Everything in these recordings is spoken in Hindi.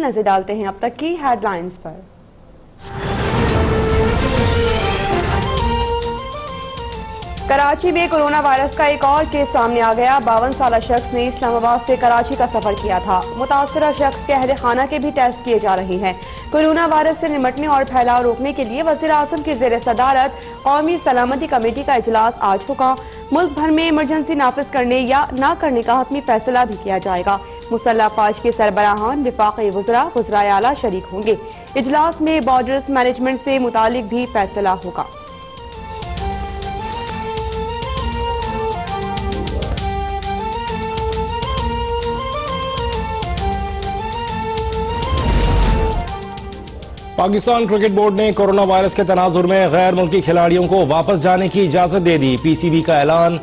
नजर डालते हैं अब तक की हेडलाइंस पर। कराची में कोरोना वायरस का एक और केस सामने आ गया। 52 साला शख्स ने इस्लामाबाद से कराची का सफर किया था। मुतासरा शख्स के अहले खाना के भी टेस्ट किए जा रहे हैं। कोरोना वायरस से निपटने और फैलाव रोकने के लिए वज़ीर आज़म की ज़ेर सदारत कौमी सलामती कमेटी का इजलास आज होगा। मुल्क भर में इमरजेंसी नाफिज करने या न करने का हतमी फैसला भी किया जाएगा। मुसल्लह फौज के सरबराहान, वफाकी वज़रा, वज़राए आला शरीक होंगे। इजलास में बॉर्डर्स मैनेजमेंट से मुतालिक भी फैसला होगा। पाकिस्तान क्रिकेट बोर्ड ने कोरोना वायरस के तनाजुर में गैर मुल्की खिलाड़ियों को वापस जाने की इजाजत दे दी। पीसीबी का ऐलान।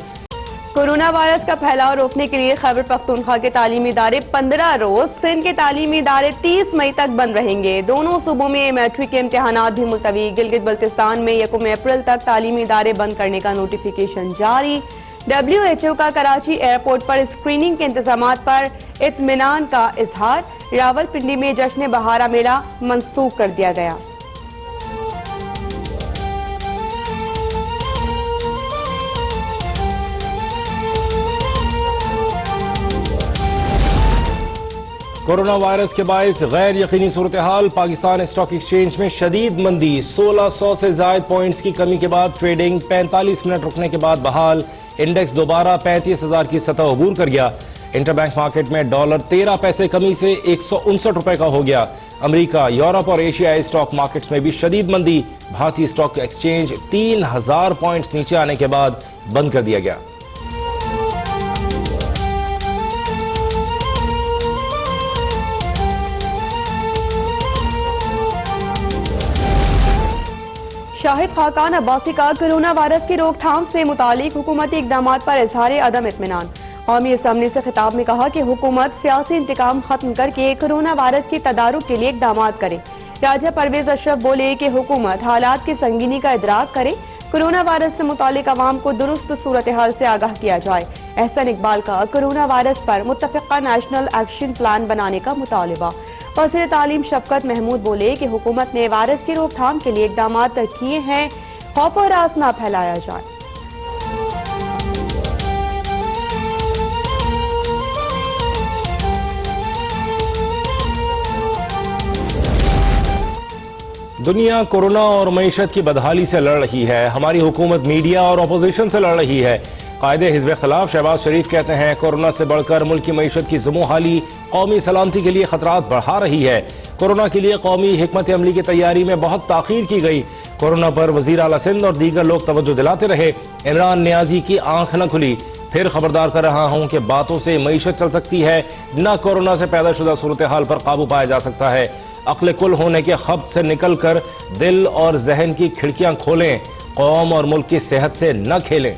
कोरोना वायरस का फैलाव रोकने के लिए खैबर पख्तूनख्वा के तालीमी इदारे 15 रोज, सिंध के तालीमी इदारे 30 मई तक बंद रहेंगे। दोनों सूबों में मैट्रिक के इम्तिहानात भी मुलतवी। गिलगित बल्तिस्तान में 1 अप्रैल तक तालीमी इदारे बंद करने का नोटिफिकेशन जारी। WHO का कराची एयरपोर्ट पर स्क्रीनिंग के इंतजामात पर इत्मीनान का इजहार। रावलपिंडी में जश्न बहारा मेला मंसूख कर दिया गया। कोरोना वायरस के बायस गैर यकीनी सूरत हाल। पाकिस्तान स्टॉक एक्सचेंज में शदीद मंदी। 1600 से ज्यादा पॉइंट्स की कमी के बाद ट्रेडिंग 45 मिनट रुकने के बाद बहाल। इंडेक्स दोबारा 35,000 की सतह अबूर कर गया। इंटरबैंक मार्केट में डॉलर 13 पैसे कमी से 159 रुपए का हो गया। अमेरिका, यूरोप और एशियाई स्टॉक मार्केट्स में भी शदीद मंदी। भारतीय स्टॉक एक्सचेंज 3000 पॉइंट्स नीचे आने के बाद बंद कर दिया गया। शाहिद खाकान अब्बासी का कोरोना वायरस की रोकथाम से मुतालिक हुकूमती इकदाम पर इजहार अदम इत्मीनान। कौमी असम्बली से खिताब में कहा कि हुकूमत सियासी इंतकाम खत्म करके कोरोना वायरस की तदारुक के लिए इकदाम करे। राजा परवेज अशरफ बोले कि हुकूमत हालात की संगीनी का इदराक करे। कोरोना वायरस से मुतालिक अवाम को दुरुस्त सूरत हाल से आगाह किया जाए। एहसन इकबाल का कोरोना वायरस पर मुत्तफ़िक़ा नेशनल एक्शन प्लान बनाने का मुतालिबा। वज़ीर तालीम शफकत महमूद बोले कि हुकूमत ने वायरस की रोकथाम के लिए इकदाम किए हैं। खौफ और रास न फैलाया जाए। दुनिया कोरोना और मईशत की बदहाली से लड़ रही है। हमारी हुकूमत मीडिया और अपोजिशन से लड़ रही है। कायदे हिज़्ब खिलाफ शहबाज शरीफ कहते हैं कोरोना से बढ़कर मुल्क की मईशत की ज़ुमोहाली कौमी सलामती के लिए खतरात बढ़ा रही है। कोरोना के लिए कौमी हिकमत अमली की तैयारी में बहुत ताख़ीर की गई। कोरोना पर वज़ीर आला सिंध और दीगर लोग तवज्जो दिलाते रहे। इमरान नियाजी की आंख न खुली। फिर खबरदार कर रहा हूं कि बातों से मईशत चल सकती है, न कोरोना से पैदा शुदा सूरत हाल पर काबू पाया जा सकता है। अक्ल कुल होने के खब्त से निकल कर दिल और जहन की खिड़कियां खोलें। कौम और मुल्क की सेहत से न खेलें।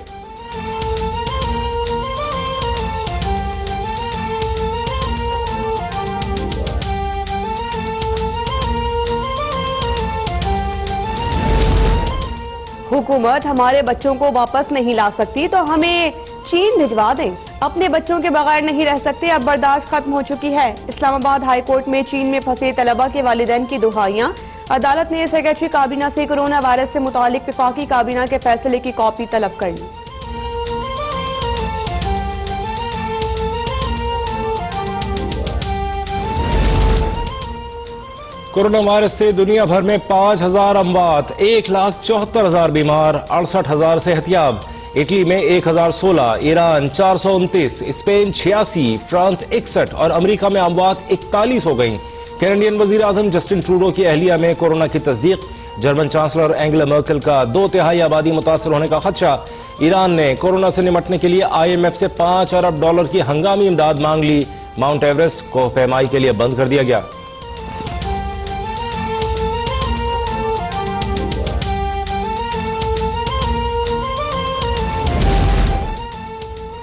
हुकूमत हमारे बच्चों को वापस नहीं ला सकती तो हमें चीन भिजवा दें। अपने बच्चों के बगैर नहीं रह सकते, अब बर्दाश्त खत्म हो चुकी है। इस्लामाबाद हाई कोर्ट में चीन में फंसे तलबा के वालिदैन की दुहाइयां। अदालत ने सेक्रेटरी काबीना से कोरोना वायरस से मुतालिक वफाकी काबीना के फैसले की कॉपी तलब कर ली। कोरोना वायरस से दुनिया भर में 5,000 अमवात, 1,74,000 बीमार, 68,000 सेहतियाब। इटली में 1,016, ईरान 429, स्पेन 86, फ्रांस 61 और अमेरिका में अमवात 41 हो गईं। कैनेडियन वजीर आजम जस्टिन ट्रूडो की अहलिया में कोरोना की तस्दीक। जर्मन चांसलर एंगेला मर्केल का 2/3 आबादी मुतासर होने का खदशा। ईरान ने कोरोना से निपटने के लिए IMF से $5 अरब की हंगामी इमदाद मांग ली। माउंट एवरेस्ट को पैमाई के लिए बंद कर दिया गया।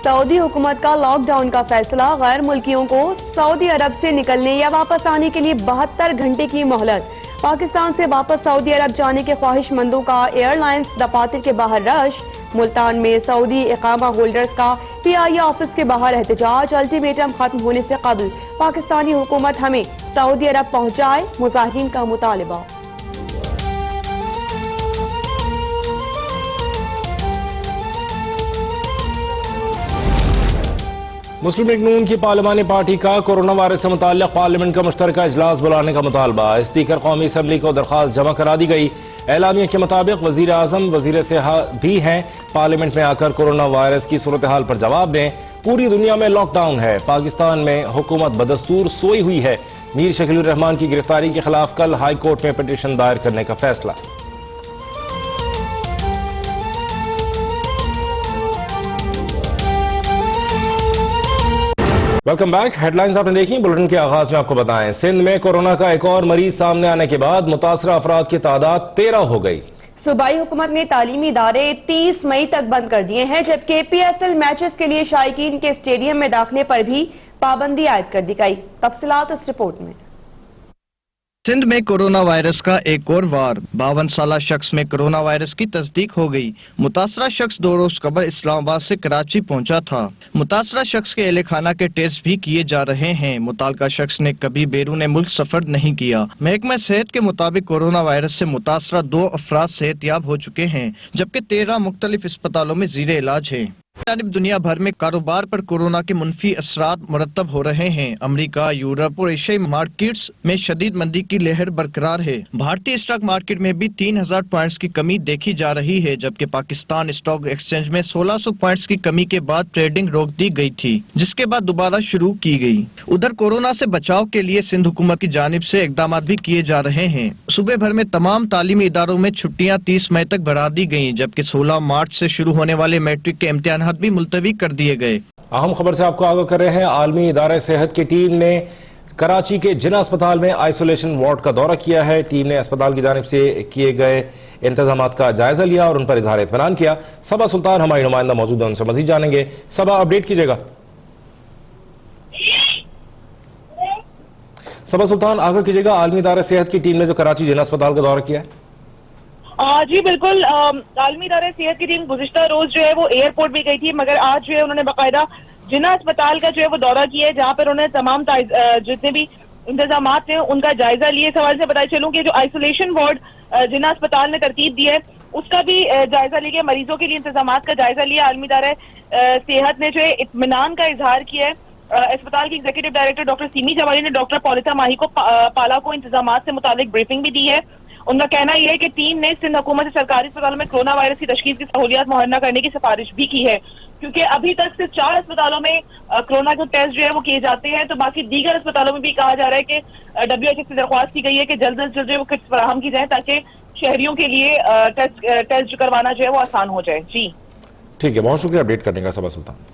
सऊदी हुकूमत का लॉकडाउन का फैसला। गैर मुल्कियों को सऊदी अरब से निकलने या वापस आने के लिए 72 घंटे की मोहलत। पाकिस्तान से वापस सऊदी अरब जाने के ख्वाहिशमंदों का एयरलाइंस दफातर के बाहर रश। मुल्तान में सऊदी इकामा होल्डर्स का PIA ऑफिस के बाहर एहतजाज। अल्टीमेटम खत्म होने से कबल पाकिस्तानी हुकूमत हमें सऊदी अरब पहुंचाए, मुजाहिरीन का मुतालबा। मुस्लिम लीग नून की पार्लिमानी पार्टी का कोरोना वायरस से मुताल्लिक़ पार्लियामेंट का मुश्तरका इजलास बुलाने का मुतालबा। स्पीकर कौमी असम्बली को दरख्वास्त जमा करा दी गई। एलानिया के मुताबिक वजीर आजम वजीर सेहत भी हैं, पार्लियामेंट में आकर कोरोना वायरस की सूरत हाल पर जवाब दें। पूरी दुनिया में लॉकडाउन है, पाकिस्तान में हुकूमत बदस्तूर सोई हुई है। मीर शकील रहमान की गिरफ्तारी के खिलाफ कल हाई कोर्ट में पिटीशन दायर करने का फैसला। Welcome back. हेडलाइंस आपने देखी। बुलेटिन के आगाज में आपको बताएं, सिंध में कोरोना का एक और मरीज सामने आने के बाद मुतासरा अफराद की तादाद 13 हो गई। सूबाई हुकूमत ने तालीमी इदारे 30 मई तक बंद कर दिए हैं, जबकि PSL मैचेस के लिए शायकीन के स्टेडियम में दाखिले पर भी पाबंदी आयद कर दी गई। तफसीलात इस रिपोर्ट में। सिंध में कोरोना वायरस का एक और वार। 52 साला शख्स में कोरोना वायरस की तस्दीक हो गई। मुतासरा शख्स 2 रोज कबल इस्लामाबाद से कराची पहुंचा था। मुतासरा शख्स के अहले खाना के टेस्ट भी किए जा रहे हैं। मुतालका शख्स ने कभी बैरून मुल्क सफर नहीं किया। महकमा सेहत के मुताबिक कोरोना वायरस से मुतासरा 2 अफराद सेहतयाब हो चुके हैं, जबकि 13 मुख्तलिफ अस्पतालों में जीरे इलाज है। जानिब दुनिया भर में कारोबार पर कोरोना के मुनफी असरात मुरतब हो रहे हैं। अमेरिका, यूरोप और एशियाई मार्केट्स में शदीद मंदी की लहर बरकरार है। भारतीय स्टॉक मार्केट में भी 3000 पॉइंट्स की कमी देखी जा रही है, जबकि पाकिस्तान स्टॉक एक्सचेंज में 1600 पॉइंट्स की कमी के बाद ट्रेडिंग रोक दी गई थी, जिसके बाद दोबारा शुरू की गई। उधर कोरोना से बचाव के लिए सिंध हुकूमत की जानिब से इकदाम भी किए जा रहे हैं। सूबे भर में तमाम तालीमी इदारों में छुट्टियां 30 मई तक बढ़ा दी गयी, जबकि 16 मार्च से शुरू होने वाले मैट्रिक के इम्तिहान भी मुलतवी कर दिए गए। अहम खबर से आपको आगाह कर रहे हैं। आलमी इदारे सेहत की टीम ने कराची के जिना अस्पताल में आइसोलेशन वार्ड का दौरा किया है। टीम ने अस्पताल की जानिब से किए गए इंतजामात का जायजा लिया और उन पर इजहार इत्मीनान किया। सबा सुल्तान हमारी नुमाइंदा मौजूद है, उनसे मजीद जानेंगे। सबा, अपडेट कीजिएगा। सबा सुल्तान, आगाह कीजिएगा, आलमी इदारे सेहत की टीम ने जो कराची जिना अस्पताल का दौरा किया है। जी बिल्कुल, आलमी इदारे सेहत की टीम गुज़िश्ता रोज जो है वो एयरपोर्ट भी गई थी, मगर आज जो है उन्होंने बाकायदा जिना अस्पताल का जो है वो दौरा किया है, जहाँ पर उन्होंने तमाम जितने भी इंतजाम थे उनका जायजा लिए। सवाल से बताया चलूं कि जो आइसोलेशन वार्ड जिना अस्पताल ने तरतीब दी है उसका भी जायजा लिया, मरीजों के लिए इंतजाम का जायजा लिया। आलमी इदारे सेहत ने जो है इत्मीनान का इजहार किया है। अस्पताल के executive director doctor semi Jawali ने डॉक्टर पॉलिता माही को पाला को इंतजाम से मुतालिक ब्रीफिंग भी दी है। उनका कहना यह है कि टीम ने सिंध हुकूमत से सरकारी अस्पतालों में कोरोना वायरस की तशखीस की सहूलियात मुहैया करने की सिफारिश भी की है, क्योंकि अभी तक सिर्फ 4 अस्पतालों में कोरोना के टेस्ट जो है वो किए जाते हैं, तो बाकी दीगर अस्पतालों में भी कहा जा रहा है कि WHO से दरख्वास्त की गई है कि जल्द से जल्द वो किट्स फराहम की जाए ताकि शहरियों के लिए टेस्ट करवाना जो है वो आसान हो जाए। जी ठीक है, बहुत शुक्रिया अपडेट करने का सबा सुल्तान।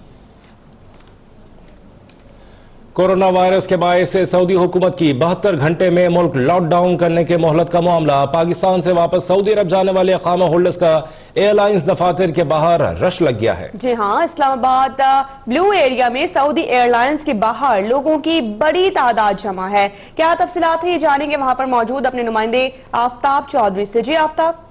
कोरोना वायरस के बायस से सऊदी हुकूमत की 72 घंटे में मुल्क लॉकडाउन करने के मोहलत का मामला। पाकिस्तान से वापस सऊदी अरब जाने वाले अकामा होल्डर्स का एयरलाइंस दफातर के बाहर रश लग गया है। जी हाँ, इस्लामाबाद ब्लू एरिया में सऊदी एयरलाइंस के बाहर लोगों की बड़ी तादाद जमा है। क्या तफसीलात है ये जानेंगे वहां पर मौजूद अपने नुमाइंदे आफ्ताब चौधरी से। जी आफ्ताब।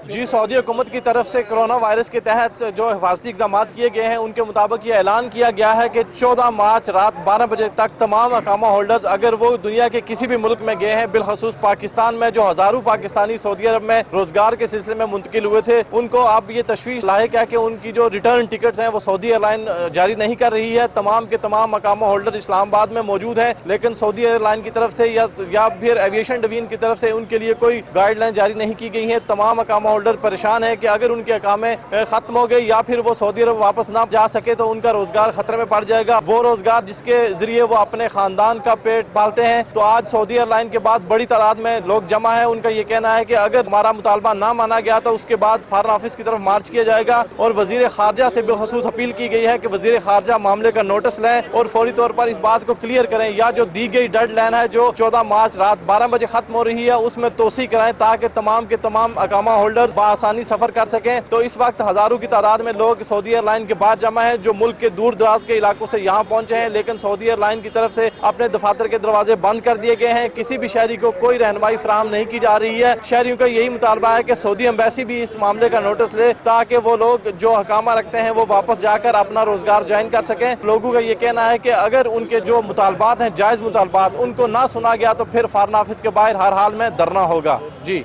जी, सऊदी हुकूमत की तरफ से कोरोना वायरस के तहत जो हिफाजती इक़दाम किए गए हैं उनके मुताबिक ये ऐलान किया गया है कि 14 मार्च रात 12 बजे तक तमाम अकामा होल्डर्स अगर वो दुनिया के किसी भी मुल्क में गए हैं, बिलखसूस पाकिस्तान में जो हज़ारों पाकिस्तानी सऊदी अरब में रोजगार के सिलसिले में मुंतकिल हुए थे, उनको अब ये तशवीश लायक है कि उनकी जो रिटर्न टिकट्स हैं वो सऊदी एयरलाइन जारी नहीं कर रही है। तमाम के तमाम अकामा होल्डर इस्लामाबाद में मौजूद हैं, लेकिन सऊदी एयरलाइन की तरफ से या फिर एविएशन डिवीजन की तरफ से उनके लिए कोई गाइडलाइन जारी नहीं की गई है। तमाम अकामा होल्डर परेशान है कि अगर उनके अकामे खत्म हो गए या फिर वो सऊदी अरब वापस ना जा सके तो उनका रोजगार खतरे में पड़ जाएगा। वो रोजगार जिसके जरिए वो अपने खानदान का पेट पालते हैं। तो आज सऊदी एयरलाइन के बाद बड़ी तादाद में लोग जमा है। उनका ये कहना है कि अगर हमारा मुतालबा ना माना गया तो उसके बाद फॉरेन ऑफिस की तरफ मार्च किया जाएगा और वजीर खारजा से बिलखसूस अपील की गई है कि वजीर खारजा मामले का नोटिस लें और फौरी तौर पर इस बात को क्लियर करें, या जो दी गई डेडलाइन है जो 14 मार्च रात 12 बजे खत्म हो रही है उसमें तोसी कराएं, ताकि तमाम के तमाम अकामा होल्डर होल्डर्स बआसानी सफर कर सकें। तो इस वक्त हजारों की तादाद में लोग सऊदी एयरलाइन के बाहर जमा है, जो मुल्क के दूर दराज के इलाकों से यहाँ पहुंचे हैं, लेकिन सऊदी एयरलाइन की तरफ से अपने दफातर के दरवाजे बंद कर दिए गए हैं। किसी भी शहरी को कोई रहनुमाई फराहम नहीं की जा रही है। शहरियों का यही मुतालबा है कि सऊदी एम्बेसी भी इस मामले का नोटिस ले, ताकि वो लोग जो हकामा रखते हैं वो वापस जाकर अपना रोजगार ज्वाइन कर सकें। लोगों का ये कहना है कि अगर उनके जो मुतालबात हैं, जायज मुतालबात, उनको ना सुना गया तो फिर फॉरेन ऑफिस के बाहर हर हाल में धरना होगा। जी।